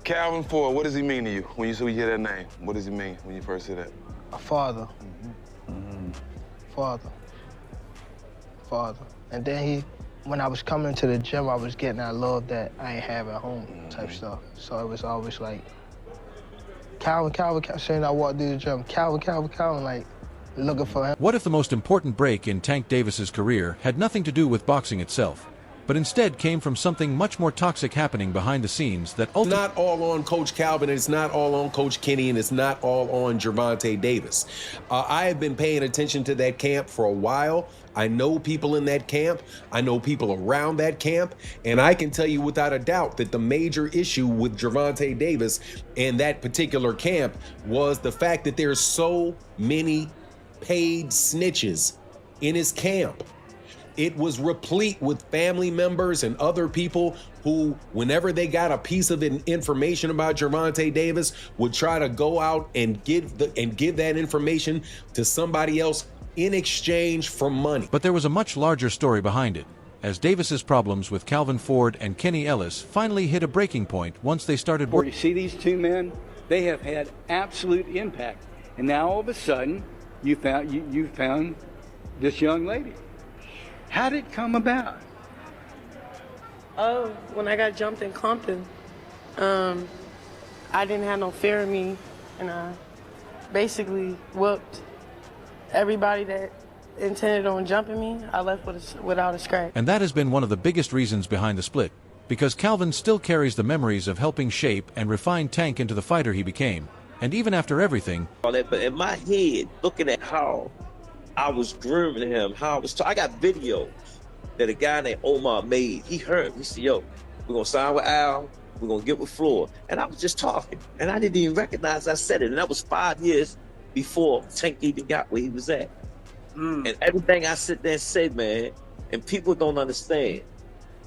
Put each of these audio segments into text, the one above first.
Calvin Ford, what does he mean to you when you hear that name? What does he mean when you first hear that? A father. Father. And then when I was coming to the gym, I was getting that love that I ain't have at home type stuff. So it was always like, Calvin, saying I walked through the gym, Calvin, like, looking for him. What if the most important break in Tank Davis's career had nothing to do with boxing itself, but instead came from something much more toxic happening behind the scenes that ultimately... Not all on Coach Calvin, and it's not all on Coach Kenny, and it's not all on Gervonta Davis. I have been paying attention to that camp for a while. I know people in that camp. I know people around that camp. And I can tell you without a doubt that the major issue with Gervonta Davis and that particular camp was the fact that there's so many paid snitches in his camp. It was replete with family members and other people who, whenever they got a piece of information about Gervonta Davis, would try to go out and give that information to somebody else in exchange for money. But there was a much larger story behind it, as Davis's problems with Calvin Ford and Kenny Ellis finally hit a breaking point once they started working. You see these two men, they have had absolute impact. And now all of a sudden, you found this young lady. How did it come about? Oh, when I got jumped in Compton, I didn't have no fear in me, and I basically whooped everybody that intended on jumping me. I left without a scratch. And that has been one of the biggest reasons behind the split, because Calvin still carries the memories of helping shape and refine Tank into the fighter he became. And even after everything, but in my head, looking at how I was grooming him, I got video that a guy named Omar made. He heard me. He said, yo, we're gonna sign with Al, we're gonna get with Floyd. And I was just talking, and I didn't even recognize I said it. And that was 5 years before Tank even got where he was at. And everything I sit there and say, man, and people don't understand,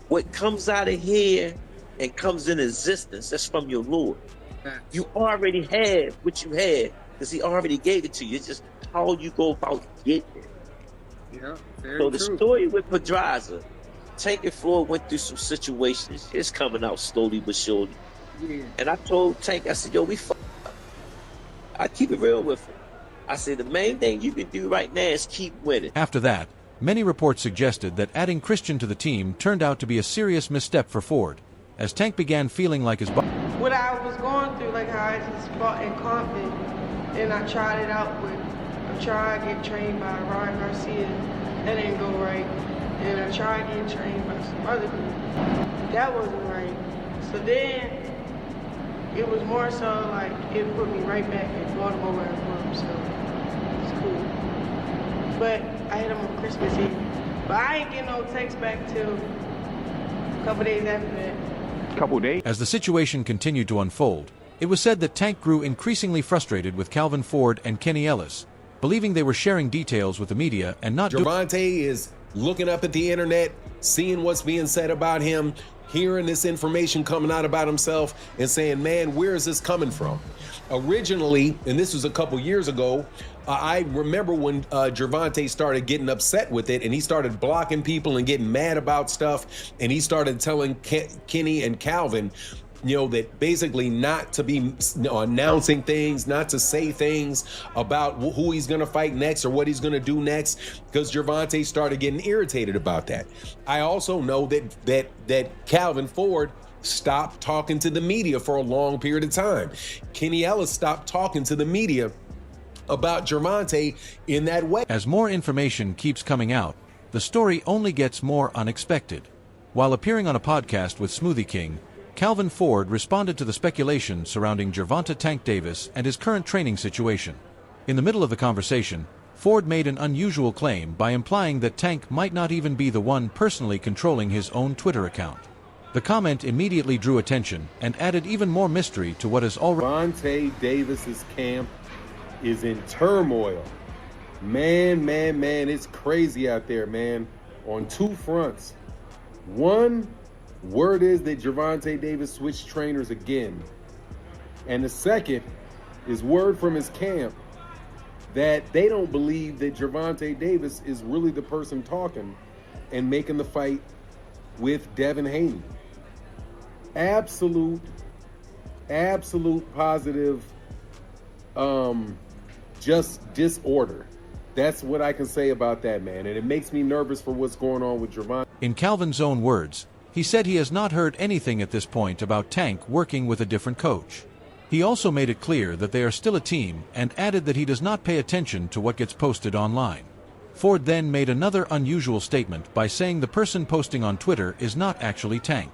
what comes out of here and comes in existence, that's from your Lord. You already had what you had, because he already gave it to you. It's just how you go about getting it. Yeah, very so the true. story with Pedraza, Tank and Floyd went through some situations. It's coming out slowly but surely. Yeah. And I told Tank, I said, yo, I keep it real with him. I said, the main thing you can do right now is keep winning. After that, many reports suggested that adding Christian to the team turned out to be a serious misstep for Ford, as Tank began feeling like his body. What I was going through, like how I just fought in Compton, and I tried it out with, I tried to get trained by Ryan Garcia, that didn't go right. And I tried to get trained by some other people, that wasn't right. So then, it was more so like, it put me right back in Baltimore where I'm from, so it's cool. But I hit him on Christmas Eve. But I ain't getting no text back till a couple days after that. As the situation continued to unfold, it was said that Tank grew increasingly frustrated with Calvin Ford and Kenny Ellis, believing they were sharing details with the media and not Gervonta is looking up at the internet, seeing what's being said about him, hearing this information coming out about himself and saying, man, where is this coming from? Originally, and this was a couple years ago, I remember when Gervonta started getting upset with it, and he started blocking people and getting mad about stuff, and he started telling Kenny and Calvin, that basically not to be announcing things, not to say things about who he's going to fight next or what he's going to do next, because Gervonta started getting irritated about that. I also know that Calvin Ford stopped talking to the media for a long period of time. Kenny Ellis stopped talking to the media about Gervonta in that way. As more information keeps coming out, the story only gets more unexpected. While appearing on a podcast with Smoothie King, Calvin Ford responded to the speculation surrounding Gervonta Tank Davis and his current training situation. In the middle of the conversation, Ford made an unusual claim by implying that Tank might not even be the one personally controlling his own Twitter account. The comment immediately drew attention and added even more mystery to what is already... Gervonta Davis's camp is in turmoil. Man, it's crazy out there, man, on two fronts. One, word is that Gervonta Davis switched trainers again. And the second is word from his camp that they don't believe that Gervonta Davis is really the person talking and making the fight with Devin Haney. Absolute absolute positive, just disorder. That's what I can say about that, man. And it makes me nervous for what's going on with Gervonta. In Calvin's own words, he said he has not heard anything at this point about Tank working with a different coach. He also made it clear that they are still a team and added that he does not pay attention to what gets posted online. Ford then made another unusual statement by saying the person posting on Twitter is not actually Tank.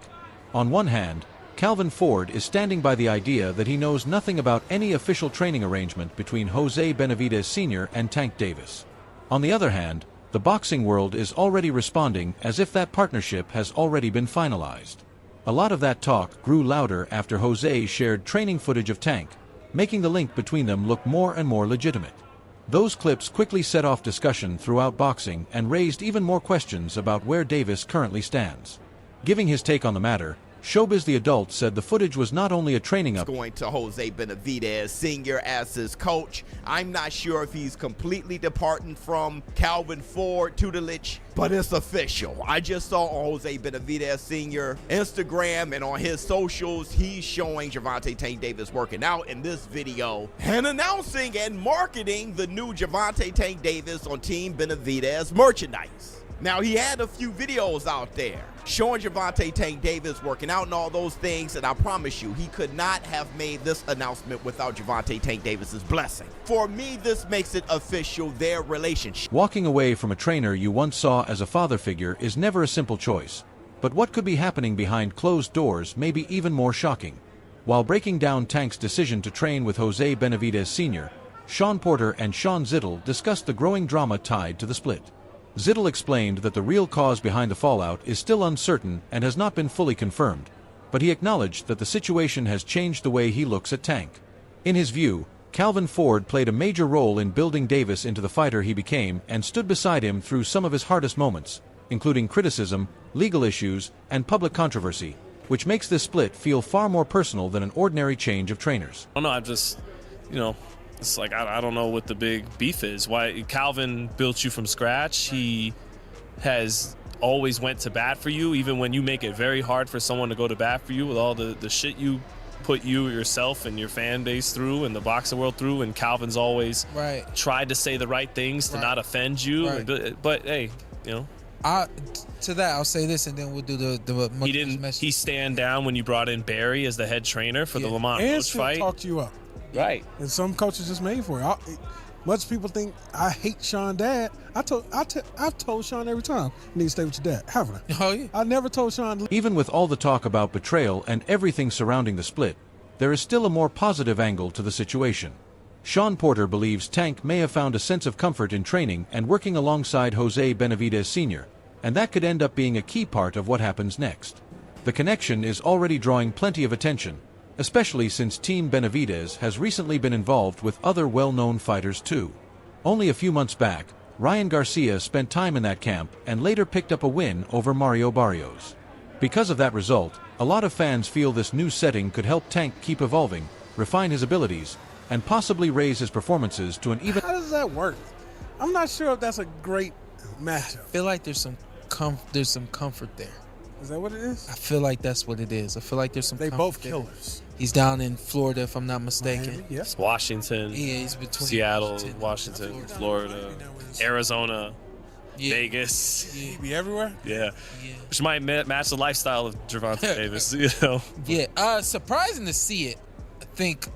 On one hand, Calvin Ford is standing by the idea that he knows nothing about any official training arrangement between Jose Benavidez Sr. and Tank Davis. On the other hand, the boxing world is already responding as if that partnership has already been finalized. A lot of that talk grew louder after Jose shared training footage of Tank, making the link between them look more and more legitimate. Those clips quickly set off discussion throughout boxing and raised even more questions about where Davis currently stands. Giving his take on the matter, Showbiz the Adult said the footage was not only a training up. Going to Jose Benavidez Sr. as his coach. I'm not sure if he's completely departing from Calvin Ford tutelage, but it's official. I just saw on Jose Benavidez Sr. Instagram and on his socials, he's showing Gervonta Tank Davis working out in this video and announcing and marketing the new Gervonta Tank Davis on Team Benavidez merchandise. Now, he had a few videos out there showing Gervonta Tank Davis working out and all those things, and I promise you, he could not have made this announcement without Gervonta Tank Davis's blessing. For me, this makes it official, their relationship. Walking away from a trainer you once saw as a father figure is never a simple choice, but what could be happening behind closed doors may be even more shocking. While breaking down Tank's decision to train with Jose Benavidez Sr., Sean Porter and Sean Zittel discussed the growing drama tied to the split. Zittel explained that the real cause behind the fallout is still uncertain and has not been fully confirmed, but he acknowledged that the situation has changed the way he looks at Tank. In his view, Calvin Ford played a major role in building Davis into the fighter he became and stood beside him through some of his hardest moments, including criticism, legal issues, and public controversy, which makes this split feel far more personal than an ordinary change of trainers. I don't know, I just, it's like, I don't know what the big beef is. Why Calvin built you from scratch. He has always went to bat for you, even when you make it very hard for someone to go to bat for you with all the shit you put you yourself and your fan base through and the boxing world through. And Calvin's always tried to say the right things to not offend you. But hey, to that, I'll say this, and then we'll do the he didn't message. He stand down when you brought in Barry as the head trainer for the Lamont Roach fight. Talked you up. Right. And some coaches just made for it. Much people think I hate Sean dad. I've told Sean every time, you need to stay with your dad, haven't I? Oh, yeah. I never told Sean. Even with all the talk about betrayal and everything surrounding the split, there is still a more positive angle to the situation. Sean Porter believes Tank may have found a sense of comfort in training and working alongside Jose Benavidez Sr., and that could end up being a key part of what happens next. The connection is already drawing plenty of attention, especially since Team Benavidez has recently been involved with other well-known fighters too. Only a few months back, Ryan Garcia spent time in that camp and later picked up a win over Mario Barrios. Because of that result, a lot of fans feel this new setting could help Tank keep evolving, refine his abilities, and possibly raise his performances to an even... How does that work? I'm not sure if that's a great matchup. I feel like there's some comfort there. Is that what it is? I feel like that's what it is. I feel like there's some They comfort both there. killers. He's down in Florida, if I'm not mistaken. Miami, yeah. It's Washington, Yeah, he's between Seattle, Washington, Florida, Arizona, Vegas. He be everywhere? Yeah. Which might match the lifestyle of Gervonta Davis, Yeah, surprising to see it, I think.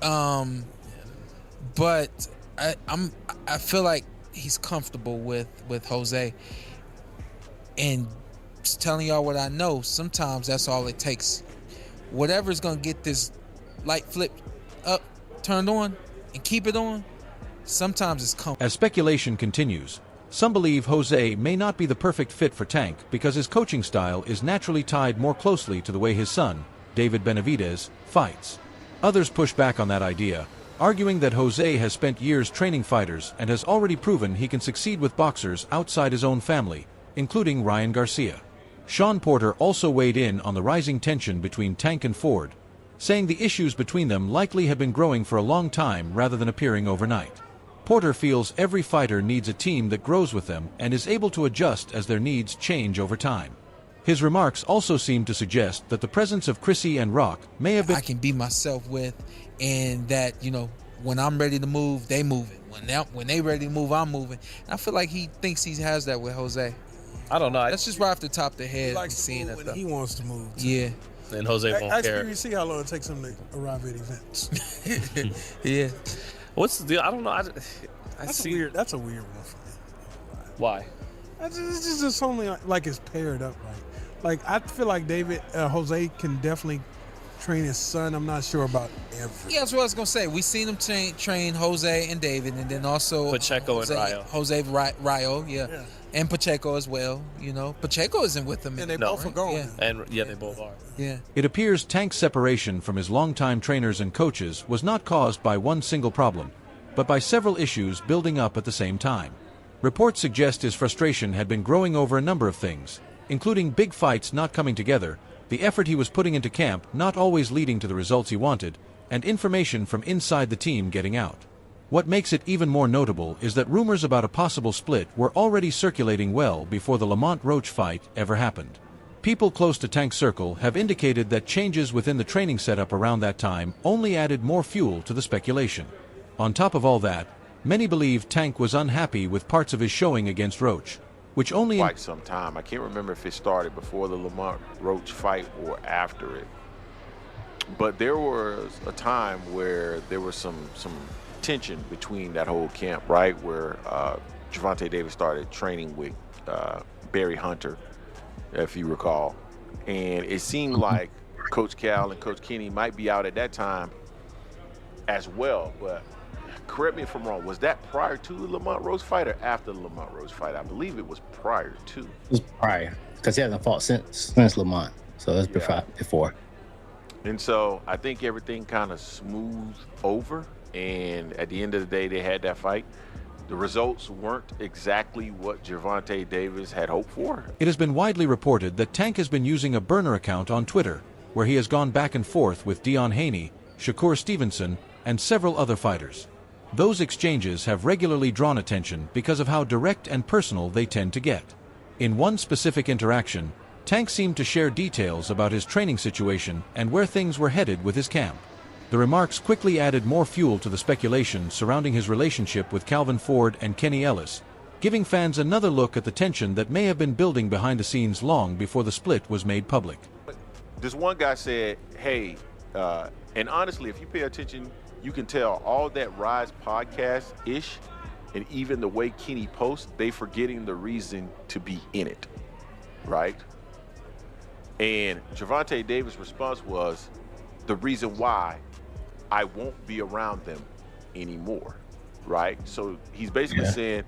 But I feel like he's comfortable with Jose. And just telling y'all what I know, sometimes that's all it takes. Whatever's gonna get this light flip up, turned on, and keep it on, sometimes it's comfortable. As speculation continues, some believe Jose may not be the perfect fit for Tank because his coaching style is naturally tied more closely to the way his son, David Benavidez, fights. Others push back on that idea, arguing that Jose has spent years training fighters and has already proven he can succeed with boxers outside his own family, including Ryan Garcia. Sean Porter also weighed in on the rising tension between Tank and Ford, saying the issues between them likely have been growing for a long time rather than appearing overnight. Porter feels every fighter needs a team that grows with them and is able to adjust as their needs change over time. His remarks also seem to suggest that the presence of Chrissy and Rock may have been I can be myself with, and that, you know, when I'm ready to move, they moving. When they ready to move, I'm moving. And I feel like he thinks he has that with Jose. I don't know. That's just right off the top of the He head. likes to Seeing move that when he wants to move. Too. Yeah. And Jose won't Ask care. PBC how long it takes him to arrive at events. Yeah. What's the deal? I don't know. I That's see. weird. That's a weird one for me. Why? It's just only like it's paired up right. Like I feel like Jose can definitely train his son. I'm not sure about every. Yeah, that's what I was gonna say. We seen him train Jose and David, and then also Pacheco and Rayo. Jose Rayo, yeah, and Pacheco as well. You know, Pacheco isn't with them. And they both are gone. Yeah. And yeah, they both are. Yeah. It appears Tank's separation from his longtime trainers and coaches was not caused by one single problem, but by several issues building up at the same time. Reports suggest his frustration had been growing over a number of things, including big fights not coming together, the effort he was putting into camp not always leading to the results he wanted, and information from inside the team getting out. What makes it even more notable is that rumors about a possible split were already circulating well before the Lamont Roach fight ever happened. People close to Tank's circle have indicated that changes within the training setup around that time only added more fuel to the speculation. On top of all that, many believe Tank was unhappy with parts of his showing against Roach, which only quite some time. I can't remember if it started before the Lamont Roach fight or after it. But there was a time where there was some tension between that whole camp, right? Where Gervonta Davis started training with Barry Hunter, if you recall. And it seemed like Coach Cal and Coach Kenny might be out at that time as well. But correct me if I'm wrong, was that prior to the Lamont Roach fight or after the Lamont Roach fight? I believe it was prior to. It was prior, because he hasn't fought since Lamont. So that's before. And so I think everything kind of smoothed over. And at the end of the day, they had that fight. The results weren't exactly what Gervonta Davis had hoped for. It has been widely reported that Tank has been using a burner account on Twitter, where he has gone back and forth with Dion Haney, Shakur Stevenson, and several other fighters. Those exchanges have regularly drawn attention because of how direct and personal they tend to get. In one specific interaction, Tank seemed to share details about his training situation and where things were headed with his camp. The remarks quickly added more fuel to the speculation surrounding his relationship with Calvin Ford and Kenny Ellis, giving fans another look at the tension that may have been building behind the scenes long before the split was made public. This one guy said, hey, and honestly, if you pay attention, you can tell all that Rise podcast-ish, and even the way Kenny posts, they forgetting the reason to be in it, right? And Gervonta Davis' response was, the reason why I won't be around them anymore, right? So he's basically saying,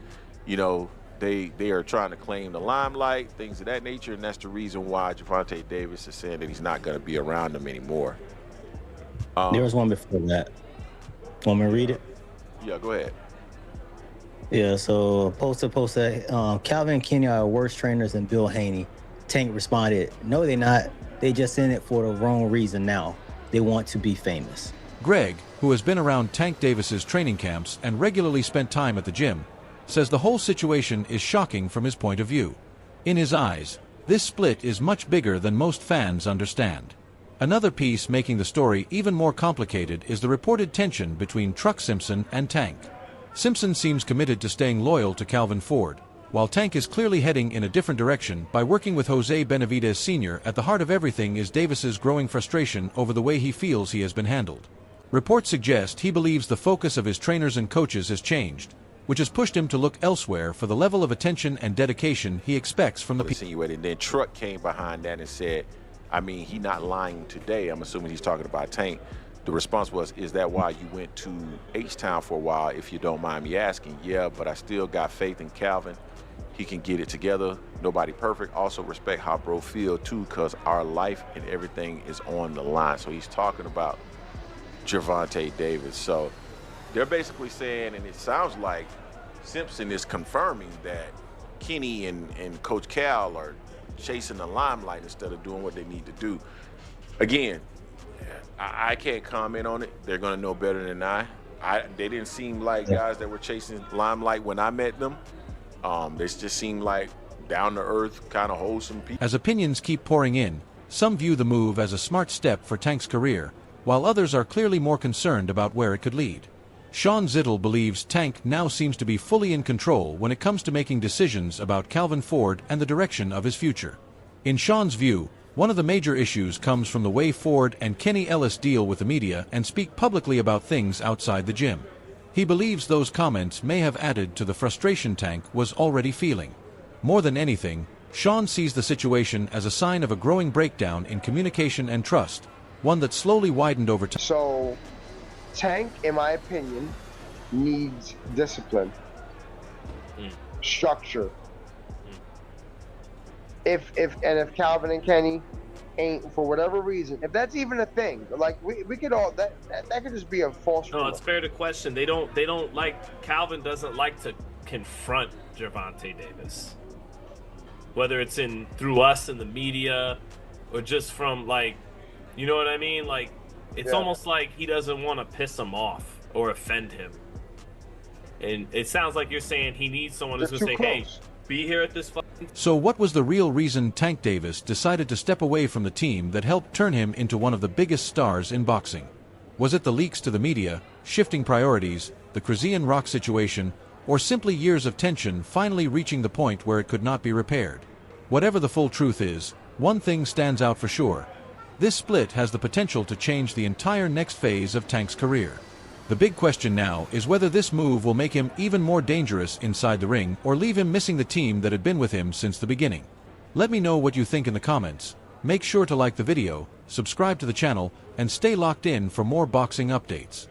you know, they are trying to claim the limelight, things of that nature, and that's the reason why Gervonta Davis is saying that he's not going to be around them anymore. There was one before that. Want me to read it? Yeah, go ahead. Yeah, so post that Calvin and Kenny are worse trainers than Bill Haney. Tank responded, no, they're not. They just in it for the wrong reason now. They want to be famous. Greg, who has been around Tank Davis's training camps and regularly spent time at the gym, says the whole situation is shocking from his point of view. In his eyes, this split is much bigger than most fans understand. Another piece making the story even more complicated is the reported tension between Truck Simpson and Tank. Simpson seems committed to staying loyal to Calvin Ford, while Tank is clearly heading in a different direction by working with Jose Benavidez Sr. At the heart of everything is Davis's growing frustration over the way he feels he has been handled. Reports suggest he believes the focus of his trainers and coaches has changed, which has pushed him to look elsewhere for the level of attention and dedication he expects from the people. And then Truck came behind that and said, I mean, he not lying today. I'm assuming he's talking about Tank. The response was, is that why you went to H-Town for a while, if you don't mind me asking? Yeah, but I still got faith in Calvin. He can get it together. Nobody perfect. Also respect how bro feel too, because our life and everything is on the line. So he's talking about Gervonta Davis. So they're basically saying, and it sounds like Simpson is confirming that Kenny and Coach Cal are chasing the limelight instead of doing what they need to do. Again, I can't comment on it. They're going to know better than I. They didn't seem like guys that were chasing limelight when I met them. They just seemed like down-to-earth, kind of wholesome people. As opinions keep pouring in, some view the move as a smart step for Tank's career, while others are clearly more concerned about where it could lead. Sean Zittel believes Tank now seems to be fully in control when it comes to making decisions about Calvin Ford and the direction of his future. In Sean's view, one of the major issues comes from the way Ford and Kenny Ellis deal with the media and speak publicly about things outside the gym. He believes those comments may have added to the frustration Tank was already feeling. More than anything, Sean sees the situation as a sign of a growing breakdown in communication and trust, one that slowly widened over time. So, Tank, in my opinion, needs discipline, structure. If Calvin and Kenny ain't, for whatever reason, if that's even a thing, like we could all that could just be a false No, rumor. it's fair to question. They don't like, Calvin doesn't like to confront Gervonta Davis. Whether it's through us in the media or just from, like, you know what I mean? Like, it's almost like he doesn't want to piss him off or offend him. And it sounds like you're saying he needs someone who's going to say, hey, be here at this fucking... So what was the real reason Tank Davis decided to step away from the team that helped turn him into one of the biggest stars in boxing? Was it the leaks to the media, shifting priorities, the Krasian Rock situation, or simply years of tension finally reaching the point where it could not be repaired? Whatever the full truth is, one thing stands out for sure. This split has the potential to change the entire next phase of Tank's career. The big question now is whether this move will make him even more dangerous inside the ring or leave him missing the team that had been with him since the beginning. Let me know what you think in the comments. Make sure to like the video, subscribe to the channel, and stay locked in for more boxing updates.